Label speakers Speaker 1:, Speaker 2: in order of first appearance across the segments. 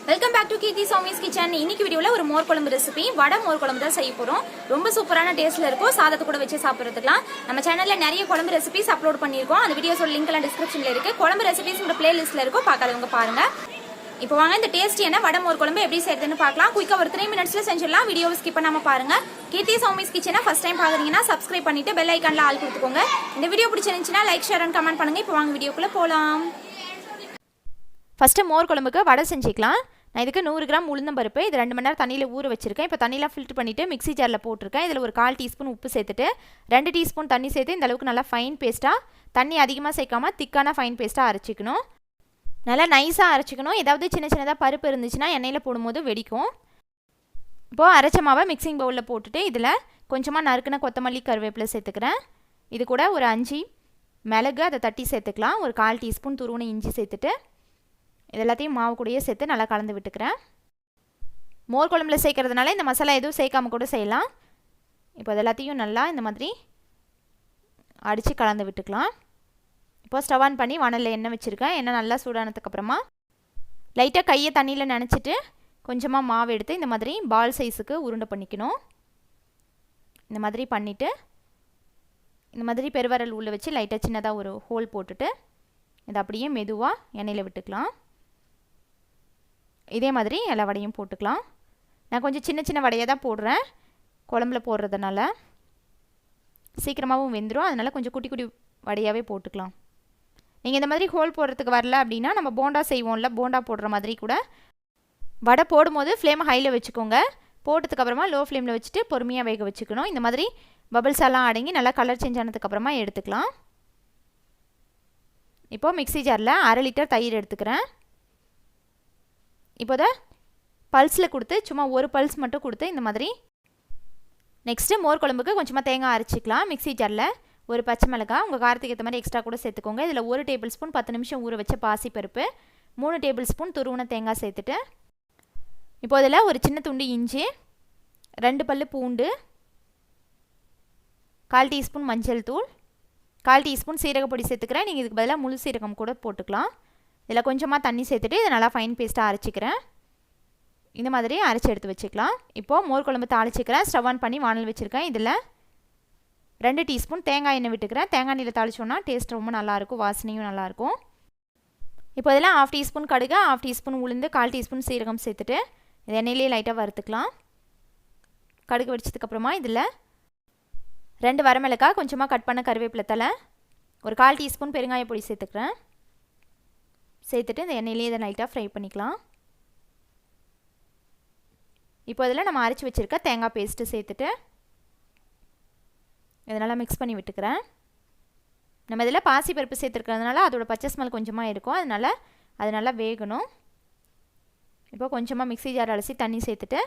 Speaker 1: Welcome back to KeerthiSowmis kitchen. இன்னைக்கு வீடியோல ஒரு மோர் குழம்பு ரெசிபி வடை மோர் குழம்பு தான் செய்ய போறோம். ரொம்ப சூப்பரான டேஸ்ட்ல இருக்கும். சாதத்து கூட வச்சு சாப்பிடுறதுக்கலாம். நம்ம சேனல்ல நிறைய குழம்பு ரெசிபிஸ் அப்லோட் பண்ணிருக்கோம். அந்த வீடியோஸோட லிங்க் எல்லாம் டிஸ்கிரிப்ஷன்ல இருக்கு. குழம்பு ரெசிபிஸ் உங்க பிளேலிஸ்ட்ல இருக்கும். பார்க்காதவங்க பாருங்க. இப்போ வாங்க இந்த டேஸ்டியான வடை மோர் குழம்பு எப்படி செய்யறதுன்னு பார்க்கலாம். குயிக்கா ஒரு 3 மினிட்ஸ்ல செஞ்சிடலாம். வீடியோவை ஸ்கிப் பண்ணாம பாருங்க. KeerthiSowmis கிச்சனை ஃபர்ஸ்ட் டைம் பாக்குறீங்கன்னா சப்ஸ்கிரைப் பண்ணிட்டு பெல் ஐகான்ல ஆல் கொடுத்துக்கோங்க. இந்த வீடியோ பிடிச்சிருந்துச்சுன்னா லைக் ஷேர் அண்ட் கமெண்ட் பண்ணுங்க. இப்போ வாங்க வீடியோக்குள்ள போலாம். ஃபர்ஸ்ட் மோர் குழம்புக்கு வடை செஞ்சுக்கலாம். நான் இதுக்கு 100 கிராம் உளுந்தம்பருப்பு இது 2 மணி நேரம் தண்ணியில் ஊற வச்சிருக்கேன். இப்போ தண்ணியெலாம் ஃபில்டர் பண்ணிவிட்டு மிக்ஸி ஜாரில் போட்டிருக்கேன். இதில் ஒரு 1/4 டீஸ்பூன் உப்பு சேர்த்துட்டு 2 டீஸ்பூன் தண்ணி சேர்த்து இந்த அளவுக்கு நல்லா ஃபைன் பேஸ்ட்டாக, தண்ணி அதிகமாக சேர்க்காம திக்கான ஃபைன் பேஸ்ட்டாக அரைச்சிக்கணும். நல்லா நைஸாக அரைச்சிக்கணும். ஏதாவது சின்ன சின்னதாக பருப்பு இருந்துச்சுன்னா எண்ணெயில் போடும்போது வெடிக்கும். இப்போது அரைச்ச மாவை மிக்சிங் பவுலில் போட்டுட்டு இதில் கொஞ்சமாக நறுக்குன கொத்தமல்லி கருவேப்பிலை சேர்த்துக்கிறேன். இது கூட ஒரு 5 மிளகு அதை தட்டி சேர்த்துக்கலாம். ஒரு 1/4 டீஸ்பூன் துருவன இஞ்சி சேர்த்துட்டு இது எல்லாத்தையும் மாவு கூடயே சேர்த்து நல்லா கலந்து விட்டுக்கிறேன். மோர் குழம்புல சேர்க்கறதுனால இந்த மசாலா எதுவும் சேர்க்காம கூட செய்யலாம். இப்போ இது எல்லாத்தையும் நல்லா இந்த மாதிரி அடித்து கலந்து விட்டுக்கலாம். இப்போ ஸ்டவ் ஆன் பண்ணி வானலில் எண்ணெய் வச்சுருக்கேன். எண்ணெய் நல்லா சூடானதுக்கப்புறமா லைட்டாக கையை தண்ணியில் நனைச்சிட்டு கொஞ்சமாக மாவு எடுத்து இந்த மாதிரி பால் சைஸுக்கு உருண்டை பண்ணிக்கணும். இந்த மாதிரி பண்ணிவிட்டு இந்த மாதிரி பெருவரல் உள்ள வச்சு லைட்டாக சின்னதாக ஒரு ஹோல் போட்டுட்டு இதை அப்படியே மெதுவாக எண்ணெயில் விட்டுக்கலாம். இதே மாதிரி எல்லா வடையும் போட்டுக்கலாம். நான் கொஞ்சம் சின்ன சின்ன வடையாக தான் போடுறேன். குழம்புல போடுறதுனால சீக்கிரமாகவும் வெந்துடும். அதனால் கொஞ்சம் குட்டி குட்டி வடையாகவே போட்டுக்கலாம். நீங்கள் இந்த மாதிரி ஹோல் போடுறதுக்கு வரல அப்படின்னா நம்ம போண்டா செய்வோம்ல, போண்டா போடுற மாதிரி கூட வடை போடும்போது ஃப்ளேமை ஹையில் வச்சுக்கோங்க. போட்டதுக்கப்புறமா லோ ஃப்ளேமில் வச்சுட்டு பொறுமையாக வேக வச்சுக்கணும். இந்த மாதிரி பபிள்ஸ் எல்லாம் அடங்கி நல்லா கலர் சேஞ்ச் ஆனதுக்கப்புறமா எடுத்துக்கலாம். இப்போது மிக்ஸி ஜாரில் 1/2 லிட்டர் தயிர் எடுத்துக்கிறேன். இப்போ அதை பல்ஸில் கொடுத்து சும்மா ஒரு பல்ஸ் மட்டும் கொடுத்து இந்த மாதிரி நெக்ஸ்ட்டு மோர் குழம்புக்கு கொஞ்சமாக தேங்காய் அரைச்சிக்கலாம். மிக்ஸி ஜாரில் ஒரு பச்சை மிளகாய் உங்கள் காரத்துக்கு ஏற்ற மாதிரி எக்ஸ்ட்ரா கூட சேர்த்துக்கோங்க. இதில் 1 டேபிள் ஸ்பூன் 10 நிமிஷம் ஊற வச்ச பாசிப்பருப்பு, 3 டேபிள் ஸ்பூன் துருவன தேங்காய் சேர்த்துட்டு இப்போ இதில் ஒரு சின்ன துண்டு இஞ்சி, 2 பல்லு பூண்டு, 1/4 டீஸ்பூன் மஞ்சள் தூள், 1/4 டீஸ்பூன் சீரகப்பொடி சேர்த்துக்கிறேன். நீங்கள் இதுக்கு பதிலாக முழு சீரகம் கூட போட்டுக்கலாம். இதில் கொஞ்சமாக தண்ணி சேர்த்துட்டு இதை நல்லா ஃபைன் பேஸ்ட்டாக அரைச்சிக்கிறேன். இந்த மாதிரி அரைச்சி எடுத்து வச்சுக்கலாம். இப்போது மோர் குழம்பு தாளிச்சிக்கிறேன். ஸ்டவ் ஆன் பண்ணி வானல் வச்சுருக்கேன். இதில் 2 டீஸ்பூன் தேங்காய் எண்ணெய் விட்டுக்கிறேன். தேங்காய் எண்ணெயில் தாளிச்சோன்னா டேஸ்ட் ரொம்ப நல்லாயிருக்கும், வாசனையும் நல்லாயிருக்கும். இப்போ இதில் 1/2 டீஸ்பூன் கடுகு, 1/2 டீஸ்பூன் உளுந்து, 1/4 டீஸ்பூன் சீரகம் சேர்த்துட்டு இது எண்ணெயிலே லைட்டாக வறுத்துக்கலாம். கடுகு வெடிச்சதுக்கப்புறமா இதில் 2 வரமிளகாய், கொஞ்சமாக கட் பண்ண கருவேப்பிலை தலை, ஒரு 1/4 டீஸ்பூன் பெருங்காய பொடி சேர்த்துக்கிறேன். சேர்த்துட்டு இந்த எண்ணெயிலே இதை லைட்டாக ஃப்ரை பண்ணிக்கலாம். இப்போ இதில் நம்ம அரைச்சி வச்சுருக்க தேங்காய் பேஸ்ட்டு சேர்த்துட்டு இதனால் மிக்ஸ் பண்ணி விட்டுக்கிறேன். நம்ம இதில் பாசிப்பருப்பு சேர்த்துருக்கிறதுனால அதோட பச்சை ஸ்மெல் கொஞ்சமாக இருக்கும். அதனால் அது நல்லா வேகணும். இப்போ கொஞ்சமாக மிக்ஸி ஜார் அலசி தண்ணி சேர்த்துட்டு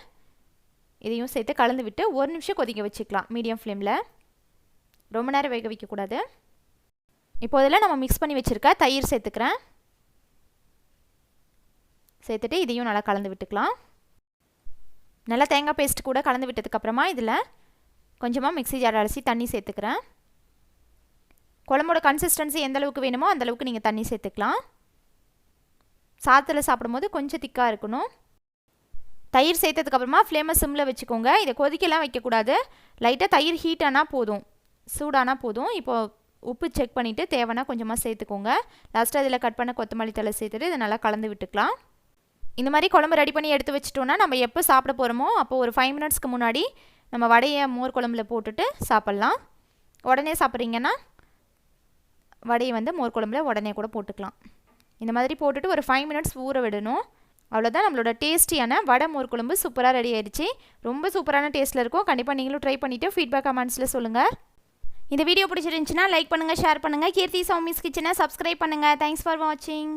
Speaker 1: இதையும் சேர்த்து கலந்து விட்டு 1 நிமிஷம் கொதிக்க வச்சுக்கலாம் மீடியம் ஃப்ளேமில். ரொம்ப நேரம் வேக வைக்கக்கூடாது. இப்போ இதில் நம்ம மிக்ஸ் பண்ணி வச்சுருக்க தயிர் சேர்த்துக்கிறேன். சேர்த்துட்டு இதையும் நல்லா கலந்து விட்டுக்கலாம். நல்லா தேங்காய் பேஸ்ட் கூட கலந்து விட்டதுக்கப்புறமா இதில் கொஞ்சமாக மிக்ஸி ஜார் அலசி தண்ணி சேர்த்துக்கிறேன். குழம்போட கன்சிஸ்டன்சி எந்த அளவுக்கு வேணுமோ அந்தளவுக்கு நீங்கள் தண்ணி சேர்த்துக்கலாம். சாதத்தில் சாப்பிடும்போது கொஞ்சம் திக்காக இருக்கணும். தயிர் சேர்த்ததுக்கப்புறமா ஃப்ளேமை சிம்மில் வச்சுக்கோங்க. இதை கொதிக்கலாம் வைக்கக்கூடாது. லைட்டாக தயிர் ஹீட் ஆனால் போதும், சூடானால் போதும். இப்போது உப்பு செக் பண்ணிவிட்டு தேவைன்னா கொஞ்சமாக சேர்த்துக்கோங்க. லாஸ்ட்டாக இதில் கட் பண்ண கொத்தமல்லி தலை சேர்த்துட்டு இதை நல்லா கலந்து விட்டுக்கலாம். இந்த மாதிரி குழம்பு ரெடி பண்ணி எடுத்து வச்சிட்டோன்னா நம்ம எப்போ சாப்பிட போகிறோமோ அப்போது ஒரு 5 மினிட்ஸ்க்கு முன்னாடி நம்ம வடையை மோர் குழம்புல போட்டுட்டு சாப்பிட்லாம். உடனே சாப்பிட்றீங்கன்னா வடையை வந்து மோர் குழம்புல உடனே கூட போட்டுக்கலாம். இந்த மாதிரி போட்டுட்டு ஒரு 5 மினிட்ஸ் ஊற விடணும். அவ்வளோதான், நம்மளோட டேஸ்டியான வடை மோர் குழம்பு சூப்பராக ரெடி ஆயிடுச்சு. ரொம்ப சூப்பரான டேஸ்ட்டில் இருக்கும். கண்டிப்பாக நீங்களும் ட்ரை பண்ணிவிட்டு ஃபீட்பேக் கமெண்ட்ஸில் சொல்லுங்கள். இந்த வீடியோ பிடிச்சிருந்துச்சுன்னா லைக் பண்ணுங்கள், ஷேர் பண்ணுங்கள். KeerthiSowmis கிச்சனை சப்ஸ்கிரைப் பண்ணுங்கள். தேங்க்ஸ் ஃபார் வாட்சிங்.